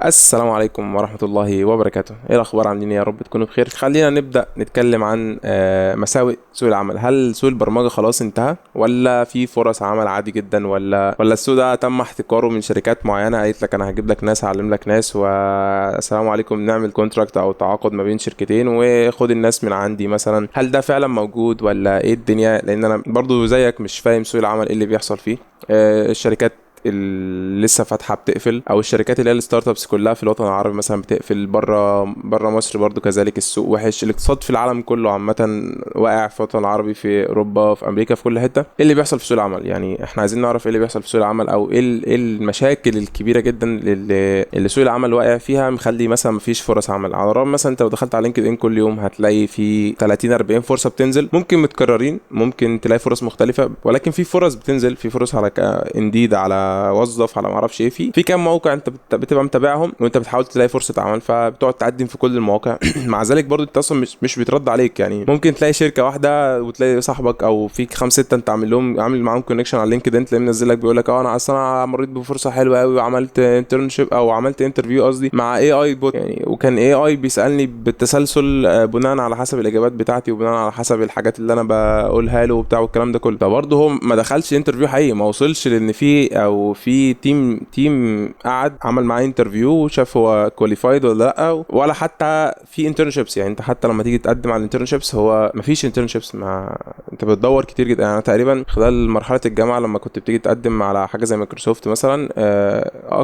السلام عليكم ورحمة الله وبركاته. ايه الاخبار؟ عاملين ايه؟ يا رب تكونوا بخير. خلينا نبدأ نتكلم عن مساوئ سوق العمل. هل سوق البرمجة خلاص انتهى، ولا في فرص عمل عادي جدا، ولا السوق ده تم احتكاره من شركات معينة قالت لك انا هجيب لك ناس هعلم لك ناس والسلام عليكم، نعمل كونتراكت او تعاقد ما بين شركتين وخد الناس من عندي مثلا؟ هل ده فعلا موجود ولا ايه الدنيا؟ لان انا برضو زيك مش فاهم سوق العمل ايه اللي بيحصل فيه. الشركات اللي لسه فاتحه بتقفل، او الشركات اللي هي الستارت ابس كلها في الوطن العربي مثلا بتقفل. بره مصر برضو كذلك، السوق وحش، الاقتصاد في العالم كله عامه واقع، في الوطن العربي، في اوروبا، في امريكا، في كل حته. ايه اللي بيحصل في سوق العمل؟ يعني احنا عايزين نعرف ايه اللي بيحصل في سوق العمل، او ايه إيه المشاكل الكبيره جدا اللي سوق العمل واقع فيها، مخلي مثلا مفيش فرص عمل. على الرغم مثلا انت لو دخلت على لينكد ان كل يوم هتلاقي في 30 40 فرصه بتنزل، ممكن متكررين، ممكن تلاقي فرص مختلفه، ولكن في فرص بتنزل، في فرص على انديد، على وظف، على ما اعرفش ايه، في كام موقع انت بتبقى متابعهم وانت بتحاول تلاقي فرصه عمل، فبتقعد تقدم في كل المواقع. مع ذلك برضو انت اصلا مش بيترد عليك. يعني ممكن تلاقي شركه واحده وتلاقي صاحبك او فيك خمسه سته انت عامل معاهم كونكشن على لينكد ان، تلاقيه منزل لك بيقول لك انا اصلا مريت بفرصه حلوه قوي وعملت انترنشيب او عملت انترفيو قصدي مع اي اي بوت، يعني وكان اي اي بيسالني بالتسلسل بناء على حسب الاجابات بتاعتي وبناء على حسب الحاجات اللي انا بقولها له وبتاع والكلام ده كله. فبرضه هو ما دخلش انترفيو حقيقي، ما وصلش لان في تيم قعد عمل معاه انترفيو وشاف هو كواليفايد ولا لا، ولا حتى في انترنشيبس. يعني انت حتى لما تيجي تقدم على الانترنشيبس هو مفيش انترنشيبس، ما انت بتدور كتير جدا. يعني أنا تقريبا خلال مرحله الجامعه لما كنت بتيجي تقدم على حاجه زي مايكروسوفت مثلا،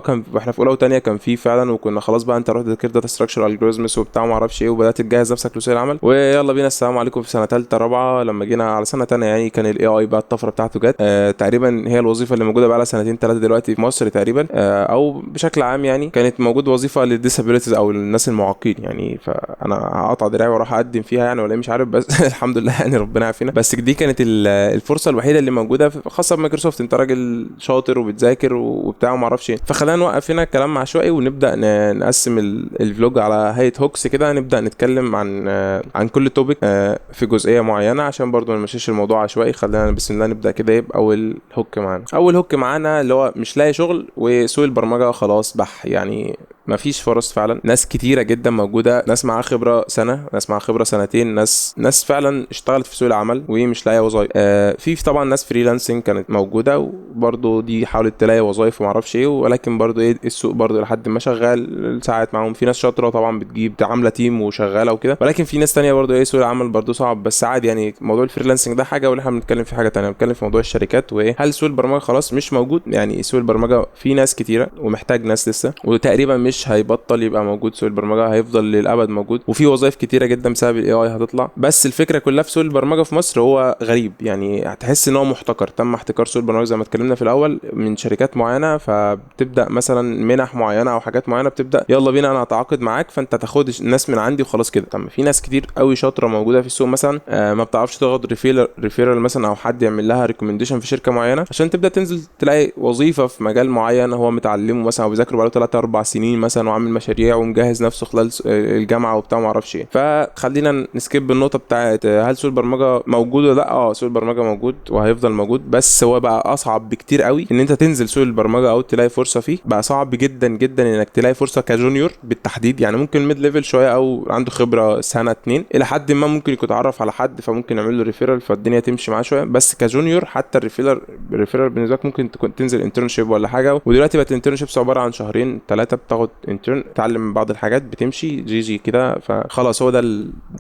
كان احنا في اولى وثانيه كان في فعلا، وكنا خلاص بقى انت رحت ذاكرت داتا ستراكشر الجوريزمز وبتاع وما اعرفش ايه، وبدات تجهز نفسك لسوق العمل ويلا بينا السلام عليكم. في سنه ثالثه رابعه لما جينا على سنه ثانيه يعني كان الاي اي بقى الطفره بتاعته جت. تقريبا هي الوظيفه اللي موجوده بقى لها سنتين ثلاثه دلوقتي في مصر تقريبا، او بشكل عام يعني كانت موجود وظيفه للديسابيلتيز او الناس المعاقين. يعني فانا هقطع دراعي واروح اقدم فيها يعني، ولا إيه؟ مش عارف بس الحمد لله يعني ربنا يعافينا. بس دي كانت الفرصه الوحيده اللي موجوده خاصه بمايكروسوفت. انت راجل شاطر وبتذاكر وبتاع وما اعرفش ايه. فخلينا نوقف هنا الكلام عشوائي ونبدا نقسم الفلوج على هيئه هوكس كده، نبدا نتكلم عن كل توبيك في جزئيه معينه عشان برضو ما نمشيش الموضوع عشوائي. خلينا بسم الله نبدا كده. يبقى اول هوك معانا اللي هو مش لاقي شغل وسوق البرمجه خلاص بح، يعني ما فيش فرص فعلا. ناس كتيره جدا موجوده، ناس معاها خبره سنه، ناس معاها خبره سنتين، ناس فعلا اشتغلت في سوق العمل ومش لاقيه وظايف. في طبعا ناس فريلانسنج كانت موجوده وبرضه دي حاولت تلاقي وظايف وما اعرفش ايه، ولكن برضه ايه السوق برضه لحد ما شغال ساعات معاهم. في ناس شاطره طبعا بتجيب عامله تيم وشغاله وكده، ولكن في ناس تانية برضه ايه سوق العمل برضه صعب. بس عادي يعني موضوع الفريلانسنج ده حاجه، واللي احنا بنتكلم في حاجه تانية، بنتكلم في موضوع الشركات وايه. هل سوق البرمجه خلاص مش موجود؟ يعني سوق البرمجه في ناس كتيره ومحتاج ناس لسه، وتقريبا مش هيبطل يبقى موجود. سوق البرمجه هيفضل للابد موجود، وفي وظائف كتيره جدا بسبب الاي اي هتطلع. بس الفكره كلها في سوق البرمجه في مصر هو غريب، يعني هتحس ان هو محتكر، تم احتكار سوق البرمجه زي ما اتكلمنا في الاول من شركات معينه. فبتبدا مثلا منح معينه او حاجات معينه، بتبدا يلا بينا انا اتعاقد معاك فانت تاخد الناس من عندي وخلاص كده. طب في ناس كتير قوي شاطره موجوده في السوق مثلا ما بتعرفش تاخد ريفيرال مثلا، او حد يعمل لها ريكومنديشن في شركه معينه عشان تبدا تنزل تلاقي وظيفه في مجال معين هو متعلمه مثلا او بيذاكره بقاله 3 4 سنين مثلا، وعامل مشاريع ومجهز نفسه خلال الجامعه وبتاع ما اعرفش ايه. فخلينا نسكيب النقطه بتاعت هل سوق البرمجه موجود ولا لا. سوق البرمجه موجود وهيفضل موجود، بس هو بقى اصعب بكتير قوي ان انت تنزل سوق البرمجه او تلاقي فرصه فيه. بقى صعب جدا جدا انك تلاقي فرصه كجونيور بالتحديد. يعني ممكن ميد ليفل شويه او عنده خبره سنه اتنين الى حد ما ممكن يكون يتعرف على حد فممكن يعمل له ريفيرال فالدنيا تمشي معاه شويه. بس كجونيور حتى الريفيرال بالنسبه لك ممكن تكون تنزل انترنشيب ولا حاجه. ودلوقتي بقت الانترنشيبس عباره عن شهرين ثلاثه، بتاخد انترن تعلم من بعض الحاجات بتمشي جي كده، فخلاص هو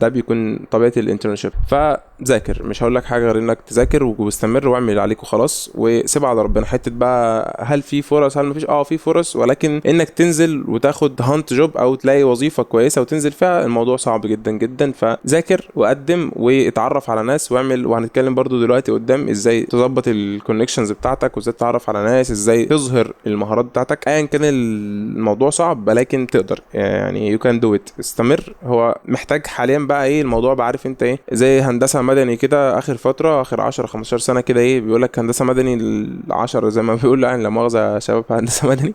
ده بيكون طبيعه الانترنشيب. فذاكر، مش هقول لك حاجه غير انك تذاكر واستمر واعمل اللي عليك وخلاص وسيب على ربنا. حته بقى هل في فرص هل مفيش، في فرص، ولكن انك تنزل وتاخد هانت جوب او تلاقي وظيفه كويسه وتنزل فيها الموضوع صعب جدا جدا. فذاكر وقدم واتعرف على ناس واعمل. وهنتكلم برضو دلوقتي قدام ازاي تظبط الكونكشنز بتاعتك وازاي تتعرف على ناس، ازاي تظهر المهارات بتاعتك. ايا كان الموضوع صعب ولكن تقدر، يعني يو كان دو ات. استمر. هو محتاج حاليا بقى ايه الموضوع بقى، عارف انت ايه زي هندسه مدني كده اخر فتره اخر 10 15 سنه كده، ايه بيقول لك هندسه مدني ال10 زي ما بيقول يعني لا مؤاخذه يا شباب هندسه مدني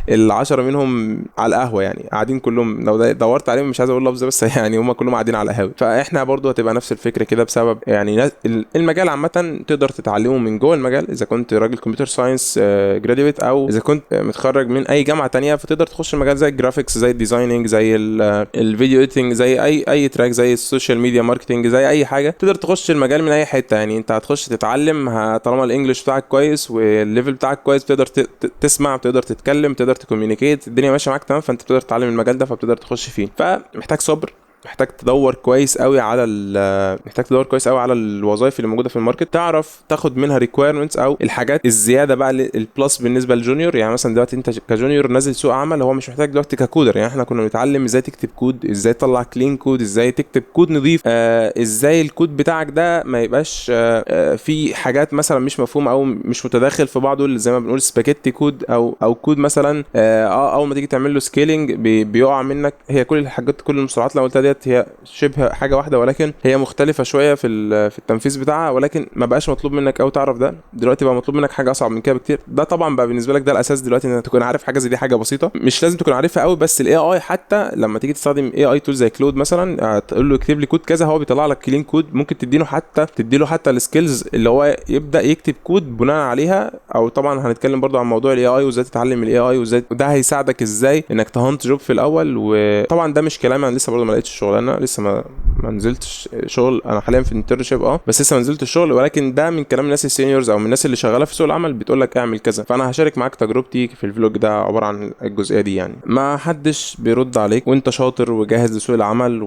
ال10 منهم على القهوه، يعني قاعدين كلهم لو دورت عليهم مش عايز اقول لفظ بس يعني هم كلهم قاعدين على القهوه. فاحنا برضو هتبقى نفس الفكره كده، بسبب يعني المجال عامه تقدر تتعلمه من جوه المجال، اذا كنت راجل كمبيوتر ساينس جراديويت، او اذا كنت متخرج من اي جامعه تانية فتقدر تخش المجال زي الجرافيكس، زي الديزايننج، زي الفيديو اديتنج، زي اي تراك، زي السوشيال ميديا ماركتنج، زي اي حاجه تقدر تخش المجال من اي حته. يعني انت هتخش تتعلم طالما الانجليش بتاعك كويس والليفل بتاعك كويس، تقدر تسمع، تقدر تتكلم، تقدر تكوميونيكيت، الدنيا ماشيه معاك تمام، فانت بتقدر تتعلم المجال ده فبتقدر تخش فيه. فمحتاج صبر، محتاج تدور كويس قوي على الوظائف اللي موجوده في الماركت، تعرف تاخد منها ريكويرمنتس او الحاجات الزياده بقى البلس بالنسبه للجونيور. يعني مثلا دلوقتي انت كجونيور نازل سوق عمل، هو مش محتاج دلوقتي ككودر. يعني احنا كنا بنتعلم ازاي تكتب كود، ازاي تطلع كلين كود، ازاي تكتب كود نظيف، ازاي الكود بتاعك ده ما يبقاش في حاجات مثلا مش مفهومه او مش متداخل في بعضه، اللي زي ما بنقول سباكيتي كود، او كود مثلا اول ما تيجي تعمل له سكيلينج بيقع منك. هي كل الحاجات، كل المصطلحات اللي قلتها ديت هي شبه حاجه واحده، ولكن هي مختلفه شويه في التنفيذ بتاعها، ولكن ما بقاش مطلوب منك او تعرف ده. دلوقتي بقى مطلوب منك حاجه اصعب من كده بكتير. ده طبعا بقى بالنسبه لك ده الاساس دلوقتي، انك تكون عارف حاجه زي دي. حاجه بسيطه مش لازم تكون عارفها قوي، بس الاي اي حتى لما تيجي تستخدم اي اي تول زي كلود مثلا، تقول له اكتب لي كود كذا، هو بيطلع لك كلين كود. ممكن تديله حتى السكيلز اللي هو يبدا يكتب كود بناء عليها. او طبعا هنتكلم برضو عن موضوع الاي اي وازاي تتعلم الاي اي، وازاي ده هيساعدك ازاي انك تهانت جوب في الاول. وطبعا ده مش كلام، انا لسه برضو ما لقيتش شغلانه، لسه ما نزلتش شغل. انا حاليا في انترنشيب بس لسه ما نزلتش الشغل، ولكن ده من كلام الناس السينيورز او من الناس اللي شغاله في سوق العمل، بتقول لك اعمل كذا. فانا هشارك معاك تجربتي في الفلوج ده عباره عن الجزئيه دي. يعني ما حدش بيرد عليك وانت شاطر وجاهز لسوق العمل،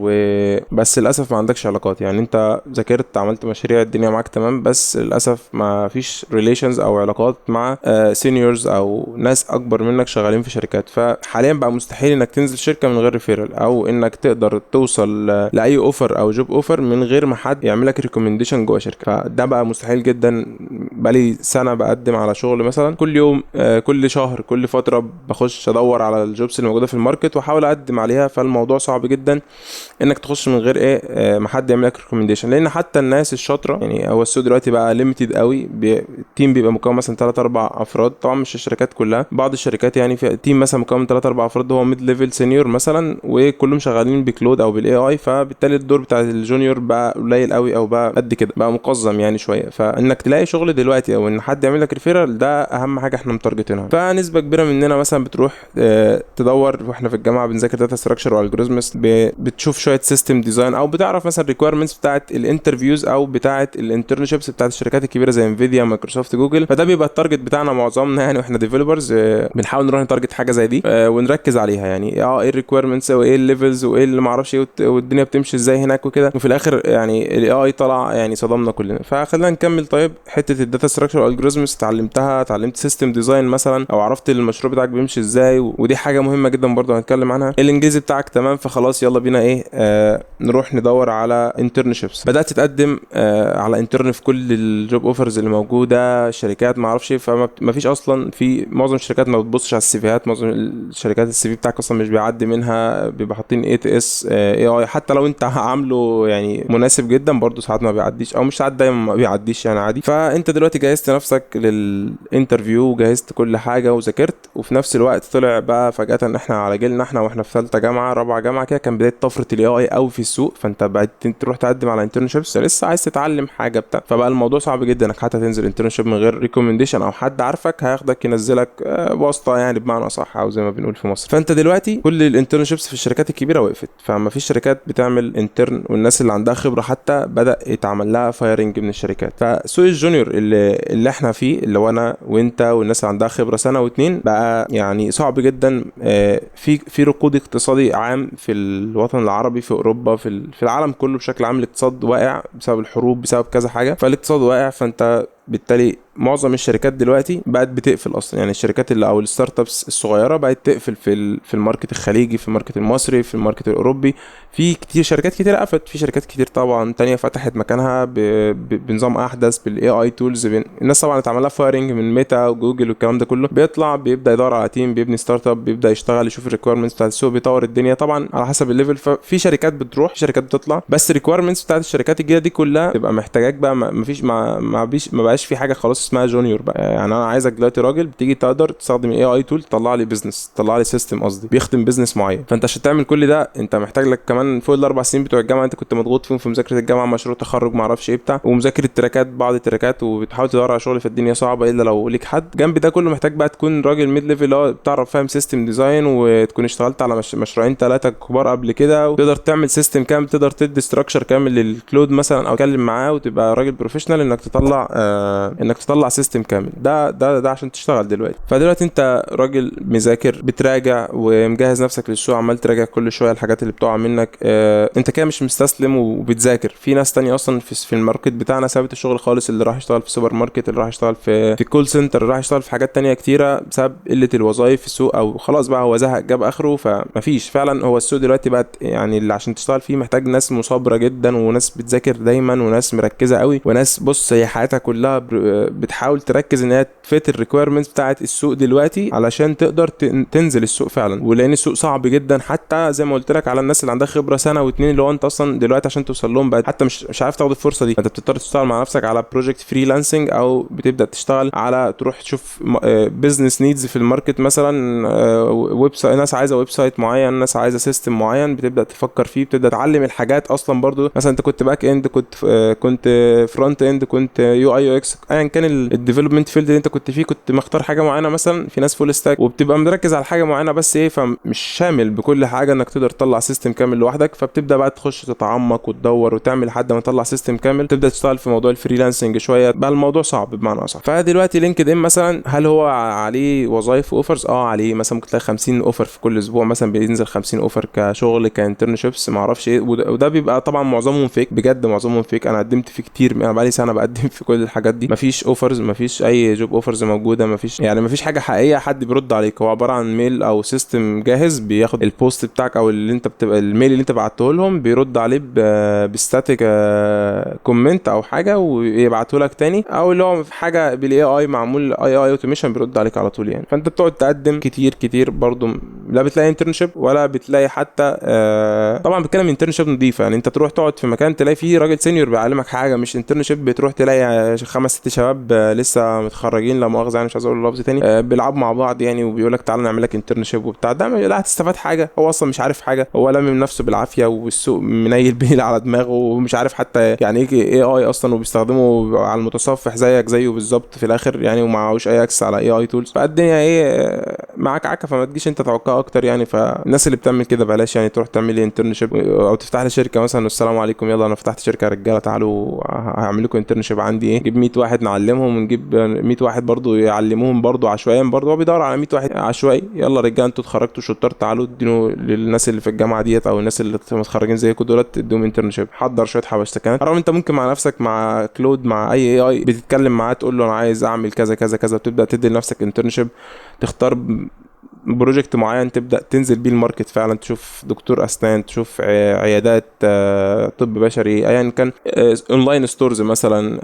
بس للاسف ما عندكش علاقات. يعني انت ذاكرت، عملت مشاريع، الدنيا معاك تمام، بس للاسف ما فيش ريليشنز او علاقات مع سينيورز او ناس اكبر منك شغالين في شركات. فحاليا بقى مستحيل انك تنزل شركه من غير ريفيرال، او انك تقدر توصل لاي اوفر او جوب اوفر من غير ما حد يعمل لك ريكومنديشن جوه شركه. فده بقى مستحيل جدا. بقالي سنه بقدم على شغل مثلا، كل يوم كل شهر كل فتره بخش ادور على الجوبس اللي موجوده في الماركت واحاول اقدم عليها. فالموضوع صعب جدا انك تخش من غير ما حد يعمل لك ريكومنديشن، لان حتى الناس الشاطره، يعني هو السوق دلوقتي بقى ليميتد قوي. التيم بيبقى مكون مثلا 3 4 افراد، طبعا مش الشركات كلها، بعض الشركات يعني في تيم مثلا مكون من 3 4 افراد، هو ميد ليفل سينيور مثلا، وكلهم شغالين بكلود او بالاي اي. فبالتالي الدور بتاع الجونيور بقى قليل قوي، او بقى قد كده، بقى مقزم يعني شويه. فانك تلاقي شغل دلوقتي او ان حد يعمل لك ريفيرال، ده اهم حاجه احنا متارجتينها. فنسبه كبيره مننا مثلا بتروح تدور، واحنا في الجامعه بنذاكر داتا ستراكشر والجوريزمز، بتشوف شويه سيستم ديزاين، او بتعرف مثلا ريكويرمنتس بتاعه الانترفيوز او بتاعه الانترنشيبس بتاعه الشركات الكبيره زي انفيديا، مايكروسوفت، جوجل. فده بيبقى التارجت بتاعنا معظمنا يعني، واحنا ديفلوبرز بنحاول نروح نتارجت حاجه زي دي ونركز عليها. يعني ايه الريكويرمنتس وايه الليفلز وايه اللي ما اعرفش ايه، والدنيا بتمشي ازاي هناك وكده. وفي الاخر يعني الاي اي طلع يعني صدمنا كلنا. فخلينا نكمل. طيب حته الداتا ستراكشر والجوريزمز اتعلمت سيستم ديزاين مثلا، او عرفت المشروع بتاعك بيمشي ازاي، ودي حاجه مهمه جدا برضه هنتكلم عنها. الانجليزي بتاعك تمام، فخلاص يلا بينا نروح ندور على انترنشيبس. بدات تقدم على انترن في كل الجوب اوفرز اللي موجوده، شركات ما اعرفش. فما فيش اصلا، في معظم الشركات ما بتبصش على السيفيات، معظم الشركات السي في بتاعك اصلا مش بيعدي منها، بيبقى حاطين اي تي اس اي اي، حتى لو انت عامله يعني مناسب جدا برضه ساعات ما بيعديش، او مش ساعات، دايما ما بيعديش يعني عادي. فانت دلوقتي جهزت نفسك للانترفيو وجهزت كل حاجه وذاكرت، وفي نفس الوقت طلع بقى فجاه ان احنا على جيلنا احنا واحنا في ثالثه جامعه رابعه جامعه كده كان بدايه طفره الاي اي قوي في السوق. فانت بقيت تروح تقدم على انترنشيبس، لسه عايز تتعلم حاجه بتاع. فبقى الموضوع صعب جدا انك حتى تنزل انترنشيب من غير ريكومنديشن او حد عارفك هياخدك ينزلك واسطه يعني بمعنى صح، او زي ما بنقول في مصر. فانت دلوقتي كل الانترنشيبس في الشركات الكبيره وقفت، فما فيش شركات بتعمل انترن، والناس اللي عندها خبره حتى بدا يتعمل لها فايرنج من الشركات. فسوق الجونيور اللي احنا فيه، اللي هو انا وانت والناس اللي عندها خبره سنه واتنين، بقى يعني صعب جدا. في ركود اقتصادي عام في الوطن العربي، في اوروبا، في العالم كله بشكل عام. الاقتصاد واقع بسبب الحروب، بسبب كذا حاجه، فالاقتصاد واقع. فانت بالتالي معظم الشركات دلوقتي بقت بتقفل اصلا. يعني الشركات اللي او الستارت ابس الصغيره بقت تقفل في الماركت الخليجي، في الماركت المصري، في الماركت الاوروبي. في كتير شركات كتير قفلت، في شركات كتير طبعا تانية فتحت مكانها بنظام احدث بالاي اي تولز. الناس طبعا اتعمل لها فايرنج من ميتا وجوجل والكلام ده كله، بيطلع بيبدا يدور على تيم، بيبني ستارت اب، بيبدا يشتغل، يشوف الريكويرمنتس بتاعت السوق، بيطور الدنيا طبعا على حسب الليفل. ففي شركات بتروح، في شركات بتطلع، بس الريكويرمنتس بتاعت الشركات الجديده دي كلها تبقى محتاجاك بقى. ما بقاش بقاش في حاجه خلاص اسمها جونيور بقى. يعني انا عايزك دلوقتي راجل بتيجي تقدر تستخدم اي اي تول تطلع لي بزنس، تطلع لي سيستم قصدي بيخدم بزنس معين. فانت عشان تعمل كل ده انت محتاج لك كمان فوق الاربع سنين بتوع الجامعه انت كنت مضغوط فيهم في مذاكره الجامعه، مشروع تخرج ما اعرفش ايه بتاع، ومذاكره تراكات بعض التراكات، وبتحاول تدور على شغل في الدنيا صعبه الا لو ليك حد جنب ده كله. محتاج بقى تكون راجل ميد ليفل اللي هو بتعرف فاهم سيستم ديزاين، وتكون اشتغلت على مشروعين ثلاثه كبار قبل كده، وتقدر تعمل سيستم كامل، تقدر تدي ستراكشر كامل للكلود مثلا او تكلم معاه وتبقى راجل بروفيشنال انك تطلع سيستم كامل. ده عشان تشتغل دلوقتي. فدلوقتي انت راجل مذاكر بتراجع ومجهز نفسك للسوق، عمال تراجع كل شويه الحاجات اللي بتقع منك. انت كده مش مستسلم وبتذاكر. في ناس تانية اصلا في الماركت بتاعنا سابت الشغل خالص، اللي راح يشتغل في سوبر ماركت، اللي راح يشتغل في كول سنتر، اللي راح يشتغل في حاجات تانية كتيره بسبب قله الوظائف في السوق، او خلاص بقى هو زهق جاب اخره. فمفيش فعلا، هو السوق دلوقتي بقت يعني اللي عشان تشتغل فيه محتاج ناس مثابره جدا، وناس بتذاكر دايما، وناس مركزه قوي، وناس بص هي حياتها كلها بتحاول تركز ان هي تفيت الريكويرمنتس بتاعت السوق دلوقتي علشان تقدر تنزل السوق فعلا. ولان السوق صعب جدا، حتى زي ما قلت لك على الناس اللي عندها خبره سنه واتنين، اللي هو انت اصلا دلوقتي عشان توصل لهم بقى حتى مش عارف تاخد الفرصه دي. انت بتضطر تشتغل مع نفسك على بروجكت فريلانسنج، او بتبدا تشتغل على تروح تشوف بزنس نيدز في الماركت مثلا، ويب سايت، ناس عايزه ويب سايت معين، ناس عايزه سيستم معين، بتبدا تفكر فيه، بتبدا تعلم الحاجات اصلا برضو. مثلا انت كنت باك اند، كنت فرونت اند، كنت يو اي يو اكس، ايا كان الديفلوبمنت فيلد اللي انت كنت فيه، كنت مختار حاجه معينه. مثلا في ناس فول ستاك وبتبقى مركز على حاجه معينه بس ايه، فمش شامل بكل حاجه انك تقدر تطلع سيستم كامل لوحدك. فبتبدا بقى تخش تتعمق وتدور وتعمل لحد ما تطلع سيستم كامل، تبدا تشتغل في موضوع الفريلانسنج شويه بقى الموضوع صعب بمعنى اصح. فدلوقتي لينكد ان مثلا، هل هو عليه وظايف اوفرز؟ عليه. مثلا ممكن تلاقي 50 اوفر في كل اسبوع، مثلا بينزل 50 اوفر كشغل كانترنشيبس ما اعرفش ايه. وده بيبقى طبعا معظمهم فيك بجد، معظمهم فيك. انا قدمت فيه كتير، انا بقالي سنه بقدم في كل الحاجات دي، مفيش اوفرز، مفيش اي جوب اوفرز موجوده، مفيش حاجه حقيقيه حد بيرد عليك. هو عباره عن ميل او سيستم جاهز بياخد البوست بتاعك او اللي انت بتبقى الميل اللي انت بعته لهم، بيرد عليه بستاتيك كومنت او حاجه ويبعته لك تاني، او اللي هو حاجه بالاي اي معمول اي اوتوميشن بيرد عليك على طول يعني. فانت بتقعد تقدم كتير برضو، لا بتلاقي انترنشيب ولا بتلاقي حتى طبعا بتكلم انترنشيب نظيفه. يعني انت تروح تقعد في مكان تلاقي فيه راجل سينيور بيعلمك حاجه، مش انترنشيب بتروح تلاقي 5-6 شباب لسه متخرجين، لا مؤاخذه يعني مش عايز اقول لفظ تاني، بيلعبوا مع بعض يعني، وبيقول لك تعالى نعمل لك انترنشيب وبتاع. ده لا هتستفاد حاجه، هو اصلا مش عارف حاجه، هو لامم نفسه بالعافيه، والسوق منيل بيل على دماغه، ومش عارف حتى يعني ايه اي اصلا، وبيستخدمه على المتصفح زيه بالظبط في الاخر يعني، ومعهوش اي اكسس على اي اي تولز. فالدنيا ايه معاك عكه، فما تجيش انت توقع اكتر يعني. فالناس اللي بتعمل كده بلاش يعني، تروح تعمل لي انترنشيب او تفتح لي شركه مثلا، والسلام عليكم يلا انا فتحت شركه يا رجاله تعالوا هعمل لكم انترنشيب عندي ايه، نجيب 100 واحد نعلمهم، ونجيب 100 واحد برضو يعلموهم برضو عشوائيا، برضو هو بيدور على 100 واحد عشوائي. يلا رجاله انتوا اتخرجتوا شطار، تعالوا ادينوا للناس اللي في الجامعه ديت او الناس اللي متخرجين زيكم دولت، ادوهم انترنشيب، حضر شويه حبشتكنات. رغم انت ممكن مع نفسك مع كلود مع اي اي بتتكلم معاه تقول له انا عايز اعمل كذا كذا كذا، وتبدا تدي لنفسك انترنشيب، تختار بروجكت معين تبدا تنزل بيه الماركت فعلا، تشوف دكتور اسنان، تشوف عيادات طب بشري، ايا كان، اونلاين ستورز مثلا،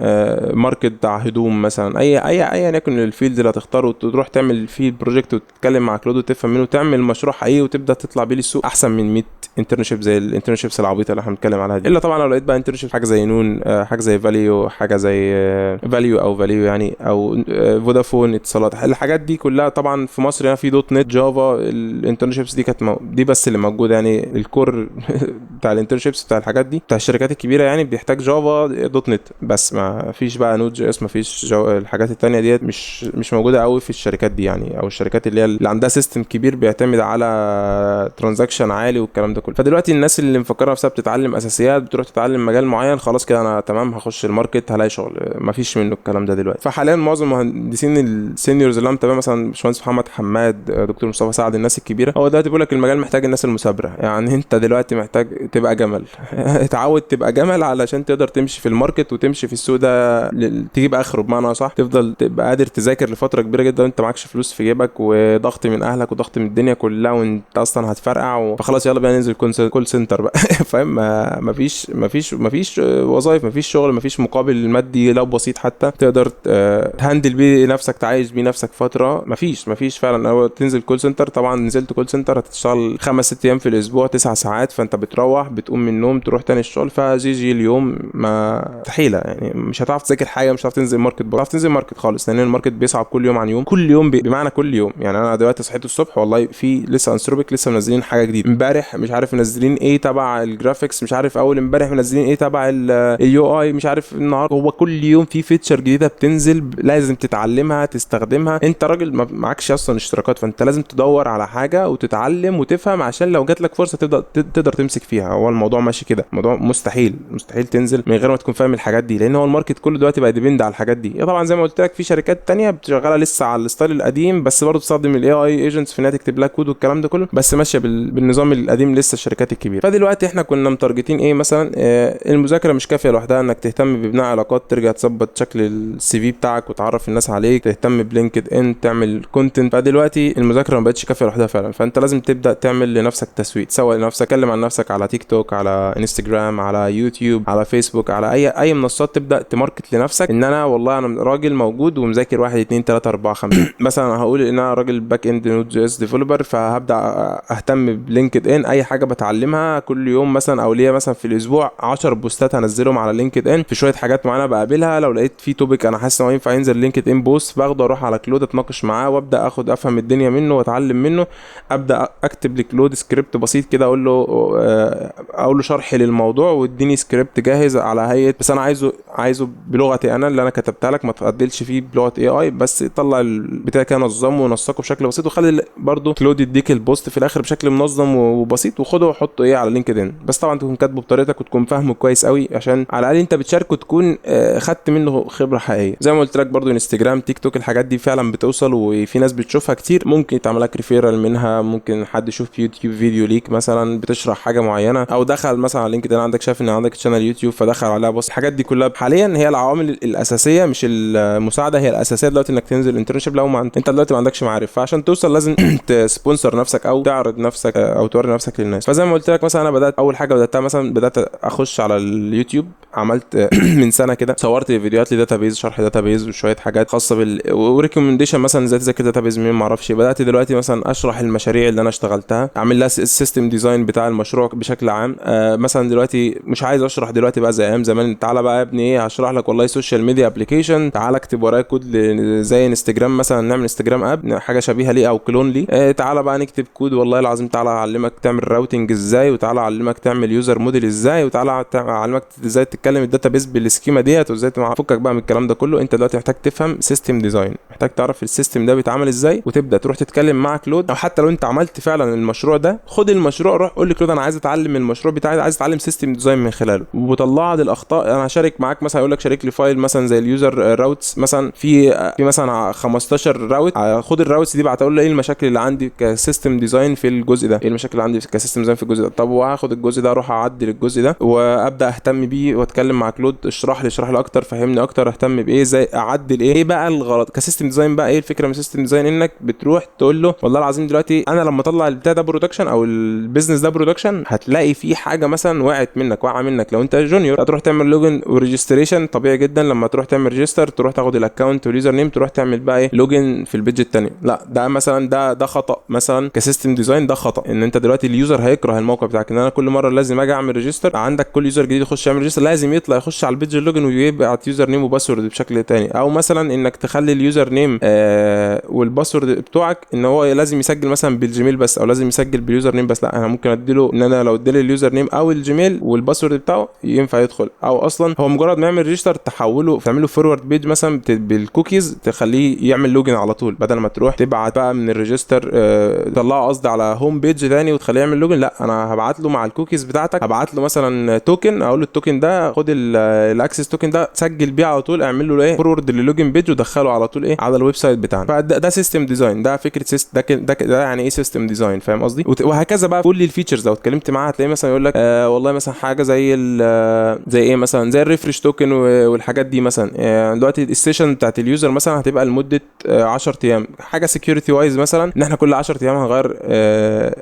ماركت بتاع هدوم مثلا، ايا يكن الفيلد اللي هتختاره، وتروح تعمل فيه بروجكت وتتكلم مع كلود وتفهم منه، تعمل مشروع حقيقي وتبدا تطلع بيه للسوق احسن من 100 انترنشيب زي الانترنشيبس العبيطه اللي احنا بنتكلم عليها دي. الا طبعا لو لقيت بقى انترنشيب حاجه زي نون، حاجه زي فاليو، حاجه زي فاليو يعني، او فودافون اتصالات، الحاجات دي كلها طبعا في مصر هنا في دوت نت، جافا. الانترنشيبس دي كانت دي بس اللي موجوده يعني، الكور بتاع الانترنشيبس بتاع الحاجات دي بتاع الشركات الكبيره يعني بيحتاج جافا دوت نت بس، ما فيش بقى نود جي اس، ما فيش الحاجات التانية ديت مش موجوده قوي في الشركات دي يعني، او الشركات اللي عندها سيستم كبير بيعتمد على ترانزاكشن عالي والكلام ده كله. فدلوقتي الناس اللي مفكره نفسها بتتعلم اساسيات، بتروح تتعلم مجال معين، خلاص كده انا تمام هخش الماركت هلاقي شغل، ما فيش منه الكلام ده دلوقتي. فحاليا معظم المهندسين السينيورز اللي هم تمام، مثلا باشمهندس محمد حماد، دكتور مصطفى سعد، الناس الكبيره، هو دلوقتي بيقول لك المجال محتاج الناس المثابره. يعني انت دلوقتي محتاج تبقى جمل اتعود تبقى جمل علشان تقدر تمشي في الماركت وتمشي في السوق ده تجيب اخره بمعنى صح، تفضل تبقى قادر تذاكر لفتره كبيره جدا وانت معكش فلوس في جيبك، وضغط من اهلك وضغط من الدنيا كلها، وانت اصلا هتفرقع فخلاص يلا بينا ننزل كول سنتر بقى فاهم؟ مفيش وظايف، مفيش شغل، مفيش مقابل مادي لو بسيط حتى تقدر تهندل بيه نفسك، تعايش بيه نفسك فتره. مفيش فعلا. لو تنزل كول سنتر، طبعا نزلت كول سنتر هتشتغل 5-6 ايام في الاسبوع 9 ساعات، فانت بتروح بتروح بتقوم من النوم تروح تاني الشغل، فجي اليوم ما مستحيله يعني، مش هتعرف تذاكر حاجه، مش هتعرف تنزل ماركت، مش هتعرف تنزل ماركت خالص، لان الماركت بيصعب كل يوم عن يوم، كل يوم بمعنى كل يوم. يعني انا دلوقتي صحيت الصبح والله في لسه انثروبيك لسه منزلين حاجه جديده، امبارح مش عارف منزلين ايه تبع الجرافيكس، مش عارف اول امبارح منزلين ايه تبع اليو اي، مش عارف النهارده. هو كل يوم في فيتشر جديده بتنزل لازم تتعلمها تستخدمها. انت راجل ما معكش اصلا اشتراكات، فانت لازم تدور على حاجه وتتعلم وتفهم عشان لو جات لك فرصه تقدر تمسك فيها. هو الموضوع ماشي كده، الموضوع مستحيل تنزل من غير ما تكون فاهم الحاجات دي، لان هو الماركت كله دلوقتي بقى ديبند على الحاجات دي. طبعا زي ما قلت لك في شركات تانية بتشغلها لسه على الستايل القديم، بس برضه بتستخدم الاي اي ايجنتس في انها تكتب لك كود والكلام ده كله، بس ماشيه بالنظام القديم لسه الشركات الكبيره. فدلوقتي احنا كنا متارجتين ايه مثلا؟ المذاكره مش كافيه لوحدها، انك تهتم ببناء علاقات، ترجع تظبط شكل السي في بتاعك وتعرف الناس عليك، تهتم بلينكد ان، تعمل كونتنت. فدلوقتي المذاكره ما بقتش كافيه لوحدها فعلا، فانت لازم تبدا تعمل لنفسك تسويق، تسوق لنفسك، تكلم عن نفسك على تيك توك، على انستجرام، على يوتيوب، على فيسبوك، على اي منصات، تبدا تماركت لنفسك ان انا والله انا راجل موجود ومذاكر 1 2 3 4 5 مثلا هقول ان انا راجل باك اند نود جي اس ديفلوبر، فهبدا اهتم بلينكد ان، اي حاجه بتعلمها كل يوم مثلا، او ليا مثلا في الاسبوع 10 بوستات هنزلهم على لينكد ان في شويه حاجات معينه بقابلها، لو لقيت في توبيك انا حاسس انه ينفع ينزل لينكد ان بوست باخده اروح على كلود اتناقش معاه وابدا افهم الدنيا منه واتعلم منه، ابدا اكتب لكلود سكريبت بسيط كده، اقول له شرح للموضوع واديني سكريبت جاهز على هيئه، بس انا عايزه بلغتي انا اللي انا كتبتها لك، ما تقدلش فيه بلغه اي اي، بس طلع البتاع كده نظمه ونسقه بشكل بسيط، وخلي برده كلود يديك البوست في الاخر بشكل منظم وبسيط، وخده وحطه ايه على لينكد ان. بس طبعا تكون كاتبه بطريقتك وتكون فاهمه كويس قوي، عشان على الاقل انت بتشاركه تكون خدت منه خبره حقيقيه. زي ما قلت لك برده انستجرام، تيك توك، الحاجات دي فعلا بتوصل وفي ناس بتشوفها كتير، ممكن يتعمل لك ريفيرال منها، ممكن حد يشوف في يوتيوب فيديو ليك مثلا بتشرح حاجه معينه، او دخل مثلا على لينكد ان عندك شاف ان عندك شانل يوتيوب فدخل عليها. بص الحاجات دي كلها حاليا هي العوامل الاساسيه، مش المساعده، هي الاساسيه دلوقتي انك تنزل انترنشيب لو ما انت دلوقتي ما عندكش معارف، فعشان توصل لازم تسبونسر نفسك او تعرض نفسك او توري نفسك للناس. فزي ما قلت لك مثلا انا بدات اول حاجه بداتها مثلا بدات اخش على اليوتيوب، عملت من سنه كده صورت فيديوهات لداتابيز، شرح داتابيز وشويه حاجات خاصه وريكومنديشن مثلا ازاي تذاكر داتابيز مين ما اعرفش. بدات دلوقتي مثلا اشرح المشاريع اللي انا اشتغلتها، اعمل لها السيستم ديزاين بتاع المشروع بشكل عام. مثلا دلوقتي مش عايز اشرح دلوقتي بقى زي ايام زمان، تعالى بقى يا ابني ايه هشرح لك والله سوشيال ميديا ابلكيشن، تعالى اكتب ورايا كود زي انستجرام مثلا، نعمل انستجرام اب حاجه شبيهه ليه او كلون ليه، تعالى بقى نكتب كود والله العظيم، تعالى اعلمك تعمل راوتنج ازاي، وتعالى اعلمك تعمل يوزر موديل ازاي، وتعالى اعلمك ازاي تتكلم الداتابيز بالسكيما ديت، وازاي فكك بقى من الكلام ده كله. انت دلوقتي محتاج تفهم سيستم ديزاين، محتاج تعرف السيستم ده بيتعمل ازاي، وتبدا تروح تتكلم مع كلود، او حتى لو انت عملت فعلا المشروع ده خد المشروع روح قول لكلود انا عايز اتعلم المشروع بتاعي، عايز اتعلم سيستم ديزاين من خلاله، وبطلع لي الاخطاء. انا هشارك معاك مثلا، يقول لك شارك لي فايل مثلا زي اليوزر راوتس مثلا، في مثلا 15 راوت، خد الراوتس دي بعت اقول له ايه المشاكل اللي عندي كسيستم ديزاين في الجزء ده، ايه المشاكل اللي عندي كسيستم ديزاين في الجزء ده، طب وهاخد الجزء ده اروح اعدل الجزء ده وابدا اهتم بيه واتكلم مع كلود، اشرح لي اكتر، فهمني اكتر، اهتم بايه، ازاي اعدل ايه بقى الغلط كسيستم ديزاين. بقى ايه الفكره من السيستم ديزاين؟ انك بتروح تقول له والله العظيم دلوقتي انا لما اطلع البتاع ده برودكشن او البيزنس ده برودكشن، هتلاقي فيه حاجه مثلا واقعه منك لو انت جونيور، هتروح تعمل لوجن وريجستريشن طبيعي جدا، لما تروح تعمل ريجستر تروح تاخد الاكونت واليوزر نيم تروح تعمل بقى ايه لوجن في البيج الثانيه. لا ده مثلا ده خطا مثلا كسيستم ديزاين، ده خطا ان انت دلوقتي اليوزر هيكره الموقع بتاعك، ان انا كل مره لازم اجي اعمل ريجستر، عندك كل يوزر جديد يخش يعمل ريجستر لازم يطلع يخش على البيج اللوجن ويبعت يوزر نيم وباسورد بشكل تاني، او مثلا انك تخلي اليوزر نيم والباسورد بتوعك ان هو لازم يسجل مثلا بالجيميل بس، او لازم يسجل باليوزر نيم بس. لا انا ممكن اديله ان انا لو اديله اليوزر نيم او الجيميل والباسورد بتاعه ينفع يدخل، او اصلا هو مجرد ما يعمل ريجستر تحوله تعمله فورورد بيج مثلا بالكوكيز تخليه يعمل لوجن على طول، بدل ما تروح تبعت بقى من الريجستر تطلعه قصدي على هوم بيج ثاني وتخليه يعمل لوجن. لا انا هبعت له مع الكوكيز بتاعتك، هبعت له مثلا توكن، اقول له التوكن ده خد الاكسس توكن ده سجل بيه على طول، اعمل له ايه فورورد للوجن بيج ودخله على طول ايه على الويب سايت بتاعنا. فده سيستم ديزاين، ده فكره سيستم، ده يعني ايه سيستم ديزاين، فاهم قصدي؟ وهكذا بقى كل الفيتشرز لو اتكلمت معاه هتلاقي مثلا يقول لك والله مثلا حاجه زي ايه مثلا زي الريفرش توكن والحاجات دي مثلا. دلوقتي السيشن بتاعت اليوزر مثلا هتبقى لمده 10 ايام، حاجه سكيورتي وايز مثلا ان احنا كل 10 ايام هنغير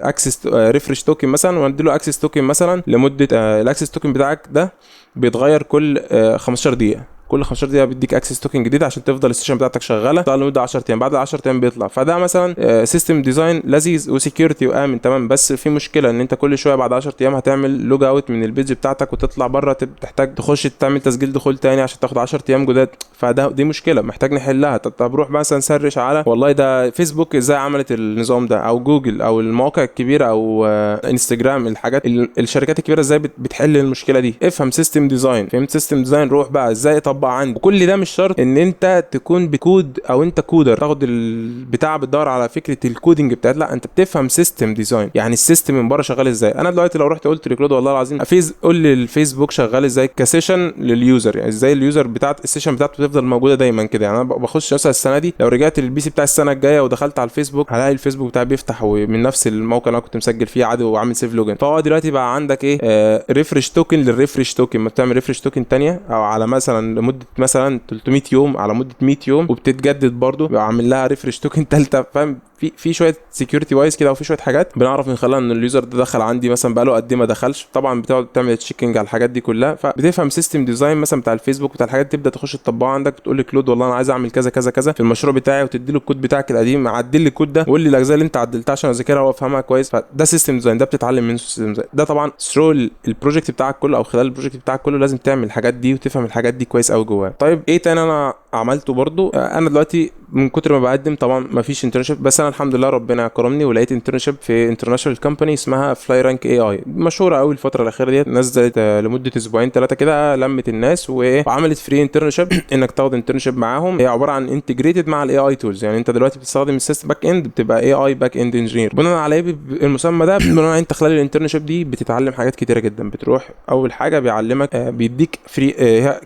اكسس ريفرش توكن مثلا، ونديله اكسس توكن مثلا لمده الاكسس توكن بتاعك ده بيتغير كل 15 دقيقه. كل 15 دقيقه بيديك اكسس توكن جديد عشان تفضل السيشن بتاعتك شغاله تفضل لمده 10 ايام. بعد ال 10 ايام بيطلع. فده مثلا سيستم ديزاين لذيذ وسكيورتي وامن تمام. بس في مشكله ان انت كل شويه بعد 10 ايام هتعمل لوج اوت من البيج بتاعتك وتطلع بره، تحتاج تخش تعمل تسجيل دخول تاني عشان تاخد 10 ايام جداد. دي مشكله محتاج نحلها. طب روح مثلا سرش على والله ده فيسبوك ازاي عملت النظام ده، او جوجل او المواقع الكبيره او انستجرام، الحاجات الشركات الكبيره ازاي بتحل المشكله دي. افهم سيستم ديزاين. فهمت سيستم ديزاين، روح بقى ازاي اطبق عندي. وكل ده مش شرط ان انت تكون بكود او انت كودر تاخد البتاع بتدور على فكره الكودنج بتاعت، لا انت بتفهم سيستم ديزاين، يعني السيستم من بره شغال ازاي. انا دلوقتي لو رحت قلت لكلود والله العظيم قول لي الفيسبوك شغال ازاي كسيشن لليوزر، يعني ازاي اليوزر بتاعت السيشن بتاعته تفضل موجوده دايما كده. يعني انا بخش مثلا السنه دي لو رجعت للبي سي بتاع السنه الجايه ودخلت على الفيسبوك هلاقي الفيسبوك بتاعي بيفتح ومن نفس الموقع اللي انا كنت مسجل فيه عادي وعامل سيف لوجن. فهو دلوقتي بقى عندك ايه ريفرش توكن للريفرش توكن. ما بتعمل ريفرش توكن ثانيه او على مثلا لمده مثلا 300 يوم على مده 100 يوم وبتتجدد برضو، بعمل لها ريفرش توكن ثالثه. فاهم في شويه سكيورتي وايز كده وفي شويه حاجات بنعرف من خلالها ان اليوزر ده دخل عندي مثلا بقاله قد ايه ما دخلش. طبعا بتقعد تعمل تشيكنج على الحاجات دي كلها. فبتفهم سيستم ديزاين مثلا بتاع الفيسبوك بتاع الحاجات، تبدا تخش تطبقها عندك. بتقول لكلود والله انا عايز اعمل كذا كذا كذا في المشروع بتاعي، وتدي له الكود بتاعك القديم عدل لي الكود ده وقول لي الاجزاء اللي انت عدلتها عشان اذاكرها وافهمها كويس. فده سيستم ديزاين، ده بتتعلم منه سيستم ديزاين. ده طبعا ثرو البروجكت بتاعك كله او خلال البروجكت بتاعك كله لازم تعمل الحاجات دي وتفهم الحاجات دي كويس قوي جواه. طيب ايه تاني انا عملته برضو؟ انا دلوقتي من كتر ما بقدم طبعا ما فيش انترنشيب، بس انا الحمد لله ربنا كرمني ولقيت انترنشيب في انترناشونال كومباني اسمها فلاي رانك اي اي، مشهوره قوي الفتره الاخيره ديت. نزلت لمده اسبوعين 3 كده، لمت الناس وعملت فري انترنشيب انك تاخد انترنشيب معاهم. هي عباره عن انتجريتد مع الاي اي تولز، يعني انت دلوقتي بتستخدم السيستم باك اند بتبقى اي اي باك اند انجينير. بناء على المسمى ده بناء انت خلال الانترنشيب دي بتتعلم حاجات كتيره جدا. بتروح اول حاجه بيعلمك بيديك فري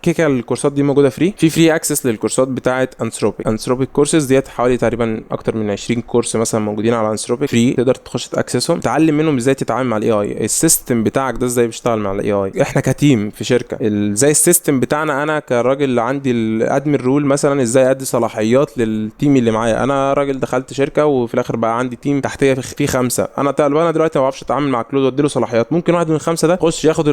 كيكه. الكورسات دي موجوده فري اكسس للكورسات بتاعه انثروبيك كورسز ديت، حوالي تقريبا اكتر من 20 كورس مثلا موجودين على انثروبيك فري، تقدر تخش تاكسسهم تعلم منهم ازاي تتعامل مع الاي اي، السيستم بتاعك ده ازاي بيشتغل مع الاي اي. احنا كتيم في شركه زي السيستم بتاعنا، انا كراجل اللي عندي الادمن رول مثلا ازاي ادي صلاحيات للتيم اللي معايا. انا راجل دخلت شركه وفي الاخر بقى عندي تيم تحتيه في 5. انا دلوقتي ما بعرفش اتعامل مع كلود وادي له صلاحيات. ممكن واحد من ال5 ده يخش ياخد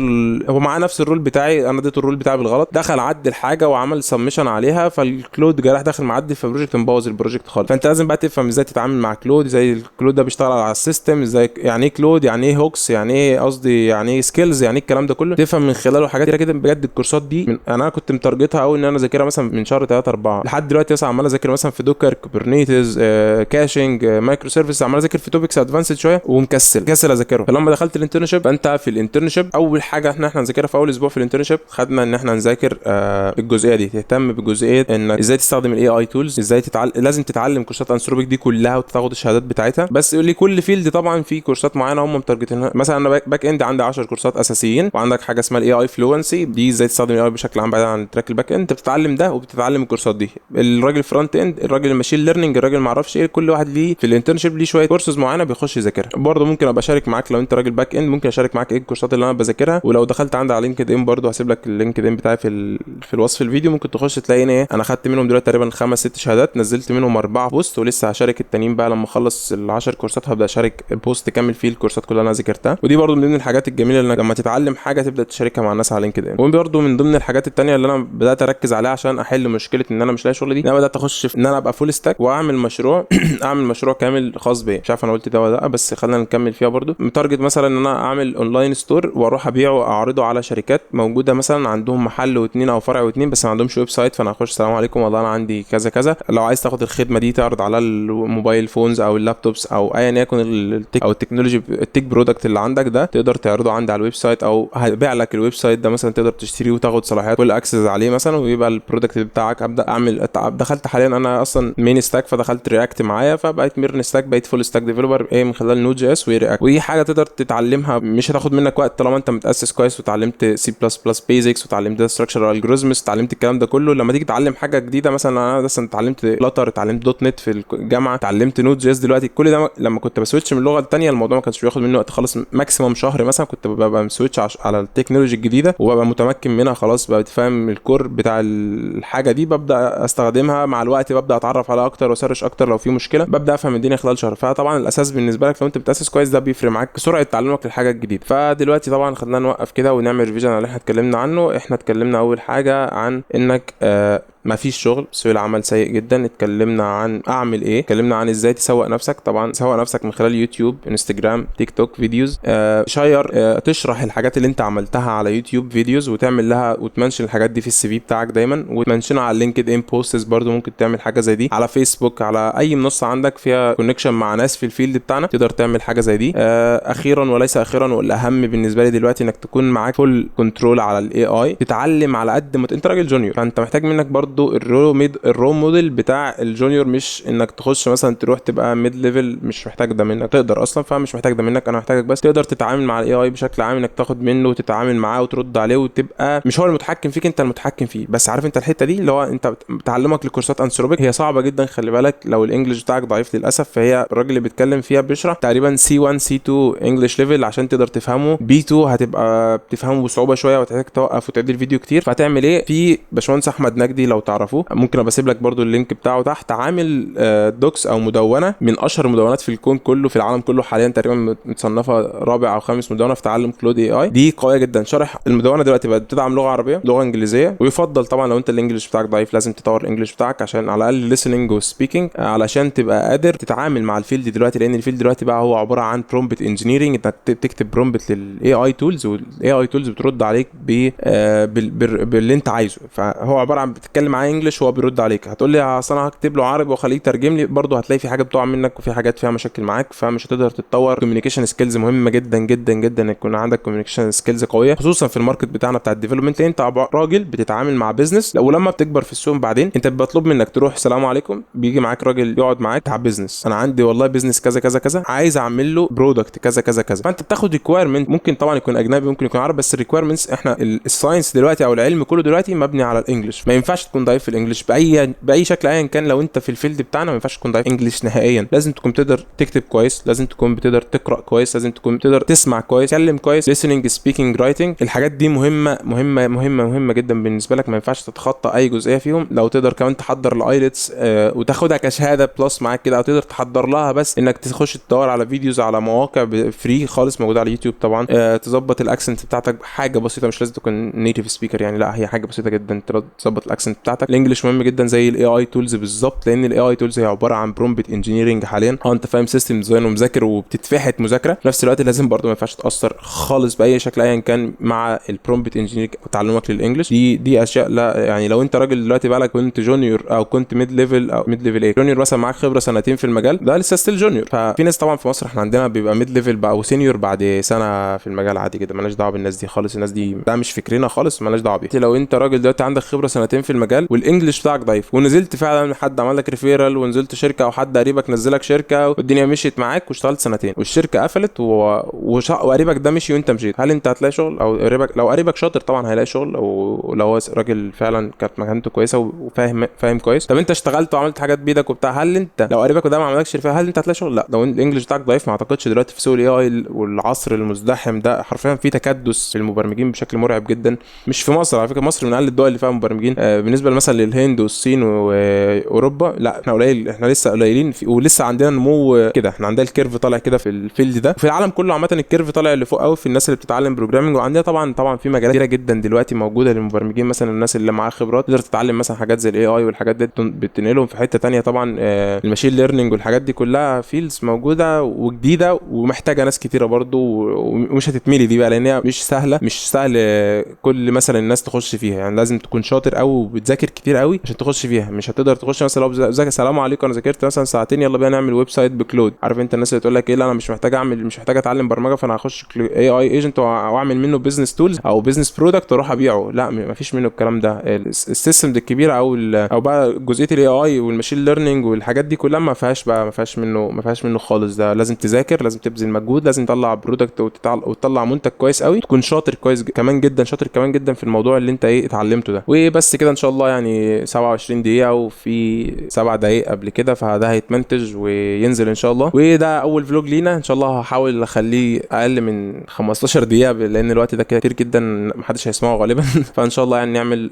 هو معاه نفس الرول بتاعي، انا اديته الرول بتاعي بالغلط، دخل عدل حاجه وعمل سبمشن عليها، فالكلود جراح داخل معدل في البروجكت مبوظ البروجكت خالص. فانت لازم بقى تفهم ازاي تتعامل مع كلود، ازاي الكلود ده بيشتغل على السيستم، ازاي يعني ايه كلود، يعني ايه هوكس، يعني ايه قصدي يعني ايه سكيلز، يعني ايه الكلام ده كله. تفهم من خلاله حاجات كتير كده بجد. الكورسات دي انا كنت متارجتها قوي ان انا اذاكرها مثلا من شهر 3 4 لحد دلوقتي. مثلا عمال اذاكر مثلا في دوكر، كوبرنيتس، كاشنج، مايكرو سيرفيس، عمال اذاكر في توبكس ادفانسد شويه ومكسل اذاكرهم. فلما دخلت الانترنشيب، فانت في الانترنشيب اول حاجه احنا نذاكرها في اول اسبوع في الانترنشيب، خدنا ان احنا نذاكر الجزئيه دي. تهتم بجزئيه انك ازاي تستخدم الاي اي تولز، ازاي لازم تتعلم كورسات انثروبيك دي كلها وتاخد الشهادات بتاعتها. بس يقول لي كل فيلد طبعا في كورسات معينه هم متارجتينها. مثلا انا باك اند عندي 10 كورسات اساسيين، وعندك حاجه اسمها الاي اي فلوينسي، دي ازاي تستخدم الاي اي بشكل عام بعيد عن تراك الباك اند. انت بتتعلم ده وبتتعلم الكورسات دي. الراجل فرونت اند، الراجل الماشين ليرنينج، الراجل ما اعرفش ايه، كل واحد ليه في الانترنشيب ليه شويه كورسز معينه بيخش يذاكرها. برضه ممكن ابقى اشارك معاك لو انت راجل باك اند، ممكن اشارك معاك ايه الكورسات اللي انا بذاكرها. ولو دخلت عندي على لينكد ان برضه هسيب لك اللينكد ان بتاعي في الوصف الفيديو، ممكن تخش تلاقيني ايه انا خدت منهم دلوقتي تقريبا 5 6 شهادات، نزلت منهم 4 بوست ولسه هشارك التانيين بقى لما اخلص ال10 كورسات. هبدا اشارك البوست كامل فيه الكورسات كلها انا ذاكرتها. ودي برضو من ضمن الحاجات الجميله اللي لما تتعلم حاجه تبدا تشاركها مع الناس على لينكد ان. وبرضو من ضمن الحاجات التانيه اللي انا بدات اركز عليها عشان احل مشكله ان انا مش لاقي شغل دي، انا بدات اخش في ان انا ابقى فول ستاك واعمل مشروع اعمل مشروع كامل خاص بيا. مش عارف انا قلت ده ولا لا، بس خلينا نكمل فيها. برضو متارجت مثلا ان انا اعمل اونلاين ستور واروح ابيعه اعرضه على شركات موجوده مثلا عندهم محل واثنين او فرع واثنين بس ما عندهمش ويب سايت. فانا اخش السلام عليكم والله انا عندي كذا كذا، لو عايز تاخد الخدمه دي تعرض على الموبايل فونز او اللابتوبس او ايا يكن او التكنولوجي التك برودكت اللي عندك ده، تقدر تعرضه عندي على الويب سايت، او هبيع لك الويب سايت ده مثلا تقدر تشتريه وتاخد صلاحيات كل اكسس عليه مثلا، ويبقى البرودكت بتاعك. ابدا اعمل دخلت حاليا انا اصلا مين ستاك، فدخلت رياكت معايا فبقيت ميرن ستاك، بقيت فول ستاك ديفلوبر ايه من خلال نود جي اس ورياكت. ودي حاجه تقدر تتعلمها مش هتاخد منك وقت طالما انت متاسس كويس وتعلمت سي بلس بلس بيزكس وتعلمت ستراكشر الجوريزمز، تعلمت الكلام ده كله. لما تيجي تتعلم حاجه جديده مثلا انا مثلا اتعلمت فلاتر، اتعلمت دوت نت في الجامعه، اتعلمت اتعلمت نود جي اس دلوقتي، كل ده لما كنت بسويتش من اللغه الثانيه الموضوع ما كانش بياخد مني وقت خالص، ماكسيمم شهر مثلا كنت ببقى مسويتش على التكنولوجي الجديده وببقى متمكن منها خلاص، بقى فاهم الكور بتاع الحاجه دي، ببدا استخدمها مع الوقت، ببدا اتعرف عليها اكتر واسرش اكتر لو في مشكله، ببدا افهم الدنيا خلال شهر. فطبعا الاساس بالنسبه لك لو انت بتاسس كويس ده بيفرق معاك سرعه تعلمك للحاجه الجديده. فدلوقتي طبعا خلينا نوقف كده ونعمل ريفيجن على اللي احنا اتكلمنا عنه. احنا اتكلمنا اول حاجه عن انك ما فيش شغل، سوق العمل سيء جدا. اتكلمنا عن اعمل ايه، اتكلمنا عن ازاي تسوق نفسك، طبعا تسوق نفسك من خلال يوتيوب، انستجرام، تيك توك، فيديوز، شير، تشرح الحاجات اللي انت عملتها على يوتيوب فيديوز وتعمل لها وتمنشن الحاجات دي في السي في بتاعك دايما، وتمنشنها على لينكد ان بوستس برضو، ممكن تعمل حاجه زي دي على فيسبوك، على اي منصه عندك فيها كونكشن مع ناس في الفيلد بتاعنا تقدر تعمل حاجه زي دي. اخيرا وليس اخيرا والاهم بالنسبه لي دلوقتي انك تكون معاك فول كنترول على الاي اي، تتعلم على قد ما انت راجل جونيور، فانت محتاج منك برضو الرو موديل بتاع الجونيور، مش انك تخش مثلا تروح تبقى ميد ليفل، مش محتاج ده منك، تقدر اصلا، فمش محتاج ده منك، انا محتاجك بس تقدر تتعامل مع الاي اي بشكل عام، انك تاخد منه وتتعامل معاه وترد عليه، وتبقى مش هو المتحكم فيك، انت المتحكم فيه بس. عارف انت الحته دي اللي هو انت بتعلمك لكورسات انثروبيك، هي صعبه جدا، خلي بالك لو الانجليش بتاعك ضعيف للاسف، فهي الراجل اللي بيتكلم فيها بيشرح تقريبا سي 1 سي 2 انجلش ليفل عشان تقدر تفهمه، بي 2 هتبقى بتفهمه بصعوبه شويه وتحتاج توقف وتعيد الفيديو كتير. فهتعمل ايه؟ في باشمهندس احمد نجدي لو تعرفوه، ممكن ابسيب لك برضو اللينك بتاعه تحت، عامل دوكس او مدونه من اشهر المدونات في الكون كله، في العالم كله حاليا تقريبا متصنفه رابع او خامس مدونه في تعلم كلود اي اي، دي قويه جدا. شرح المدونه دلوقتي بقت بتدعم لغه عربيه، لغه انجليزيه، ويفضل طبعا لو انت الانجليش بتاعك ضعيف لازم تطور الانجليش بتاعك عشان على الاقل listening وسبيكينج، علشان تبقى قادر تتعامل مع الفيلد دلوقتي، لان الفيلد دلوقتي بقى هو عباره عن برومبت انجينيرنج، انك تكتب برومبت للاي اي تولز، والاي اي تولز بترد عليك باللي انت عايزه، فهو عباره عن بتتكلم معاه انجلش هو بيرد عليك. هتقول لي اصل انا هكتب له عربي واخليه يترجم لي، برضه هتلاقي في حاجه بتقع منك وفي حاجات فيها مشاكل معاك، فمش هتقدر تتطور. كوميونيكيشن سكيلز مهمه جدا جدا جدا، ان يكون عندك كوميونيكيشن سكيلز قويه، خصوصا في الماركت بتاعنا بتاع الديفلوبمنت، انت راجل بتتعامل مع بيزنس، ولما بتكبر في السوق بعدين انت بيطلب منك تروح السلام عليكم، بيجي معاك راجل يقعد معاك بتاع بيزنس، انا عندي والله بيزنس كذا كذا كذا، عايز اعمل له برودكت كذا كذا كذا، فانت بتاخد ريكويرمنت، ممكن طبعا يكون اجنبي ممكن يكون عربي، بس الريكويرمنتس احنا الساينس دلوقتي او العلم كله دلوقتي مبني على الانجليش، ما ينفعش تكون ضعيف في الانجليش باي شكل ايا كان. لو انت في الفيلد بتاعنا ما ينفعش تكون ضعيف انجليش نهائيا، لازم تكون بتقدر تكتب كويس، لازم تكون بتقدر تقرا كويس، لازم تكون بتقدر تسمع كويس، تتكلم كويس، listening speaking writing، الحاجات دي مهمه مهمه مهمه مهمه جدا بالنسبه لك، ما ينفعش تتخطى اي جزئيه فيهم. لو تقدر كمان تحضر الايلتس وتاخدها كشهاده بلس معاك كده، او تقدر تحضر لها بس انك تخش تدور على فيديوز على مواقع فري خالص موجوده على اليوتيوب طبعا، تظبط الاكسنت بتاعتك، حاجه بسيطه مش لازم تكون نيتيف سبيكر يعني، لا هي حاجه بسيطه جدا تظبط الاكسنت بتاعتك. الانجليش مهم جدا زي الاي اي تولز بالظبط، لان الاي اي تولز هي عباره عن برومبت انجينيرنج حاليا، انت فاهم سيستم ديزاين ومذاكر وبتتفحت مذاكره في نفس الوقت، لازم برضو ما ينفعش تاثر خالص باي شكل ايا كان مع البرومبت انجينيرنج وتعلمك للانجليش. دي اشياء لا يعني لو انت راجل دلوقتي بقالك كنت جونيور او كنت ميد ليفل او ميد ليفل ايه جونيور مثلا، معاك خبره سنتين في المجال ده، لسه ستيل جونيور. ففي ناس طبعا في مصر احنا عندنا بيبقى ميد ليفل بقى او سينيور بعد سنه في المجال عادي كده، مالناش دعوه بالناس دي خالص، الناس دي ده مش فكرنا خالص، مالناش دعوه بيه. لو انت راجل دلوقتي عندك خبره سنتين في المجال والانجليش بتاعك ضعيف، ونزلت فعلا حد عمل لك ريفيرال ونزلت شركه او حد قريبك نزلك شركه والدنيا مشيت معاك واشتغلت سنتين والشركه قفلت وقريبك ده مشي وانت مشيت، هل انت هتلاقي شغل؟ او قريبك لو قريبك شاطر طبعا هيلاقي شغل، او لو هو راجل فعلا كانت مكانته كويسه وفاهم كويس، طب انت اشتغلت وعملت حاجات بايدك وبتاع، هل انت لو قريبك ده ما عملكش ريفيرال هل انت هتلاقي شغل؟ لا. لو الانجليش بتاعك ضعيف ما اعتقدش دلوقتي في سوق الاي اي والعصر المزدحم ده حرفيا في تكدس في المبرمجين بشكل مرعب جدا، مش في مصر على فكره، مصر من اقل الدول اللي فيها مبرمجين بالنسبه مثلا للهند والصين واوروبا، لا احنا قليل، احنا لسه قليلين ولسه عندنا نمو كده، احنا عندنا الكيرف طالع كده في الفيلد ده، وفي العالم كله عامه الكيرف طالع اللي فوق قوي في الناس اللي بتتعلم بروجرامنج. وعندنا طبعا في مجالات كتيره جدا دلوقتي موجوده للمبرمجين، مثلا الناس اللي معاها خبرات تقدر تتعلم مثلا حاجات زي الاي اي والحاجات دي بتنقلهم في حته تانية. طبعا الماشين ليرنينج والحاجات دي كلها فيلدز موجوده وجديده ومحتاجه ناس كتيره برضو، ومش هتتملي دي بقى لان هي مش سهله، مش سهل كل مثلا الناس تخش فيها، يعني لازم تكون شاطر قوي وبتذاكر كتير قوي عشان تخش فيها، مش هتقدر تخش مثلا لو ذاكر سلام عليكم انا ذاكرت مثلا ساعتين يلا بينا نعمل ويب سايت بكلود، عارف انت الناس اللي تقول لك ايه لا انا مش محتاج اتعلم برمجه فانا هخش اي اي ايجنت واعمل منه بزنس تولز او بزنس برودكت واروح ابيعه، لا مفيش منه الكلام ده. السيستم دي الكبيره او بقى جزئيه الاي اي والماشين ليرنينج والحاجات دي كلها ما فيهاش منه خالص، ده لازم تذاكر، لازم تبذل مجهود، لازم تطلع برودكت وتطلع منتج كويس قوي، تكون شاطر كويس كمان جدا، شاطر كمان جدا في الموضوع اللي انت اتعلمته ده. وبس كده ان شاء الله الله يعني 27 دقيقة وفي 7 دقايق قبل كده، فده هيتمنتج وينزل ان شاء الله. وده اول فلوج لينا ان شاء الله، هحاول اخليه اقل من 15 دقيقة لان الوقت ده كده كتير جدا محدش هيسمعه غالبا. فان شاء الله يعني نعمل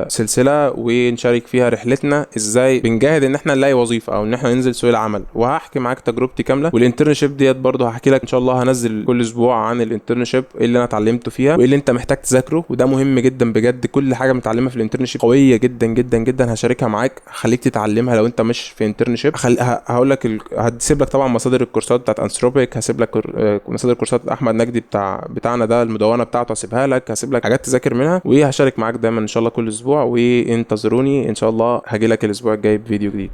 سلسلة ونشارك فيها رحلتنا ازاي بنجاهد ان احنا نلاقي وظيفة او ان احنا ننزل سوق العمل، وهحكي معاك تجربتي كاملة. والانترنشيب ديت برضه هحكي لك ان شاء الله، هنزل كل اسبوع عن الانترنشيب، ايه اللي انا اتعلمته فيها وايه اللي انت محتاج تذاكره، وده مهم جدا بجد. كل حاجة متعلمة في الانترنشيب قوية جدا جدا جدا، هشاركها معاك، هخليك تتعلمها لو انت مش في انترنشيب. هقول لك هسيب لك طبعا مصادر الكورسات بتاعت انثروبيك، هسيب لك مصادر كورسات احمد نجدي بتاعنا ده، المدونة بتاعته هسيبها لك، هسيب لك حاجات تذاكر منها، وهشارك معاك دايما ان شاء الله كل اسبوع. وانتظروني ان شاء الله، هاجي لك الاسبوع الجاي بفيديو جديد.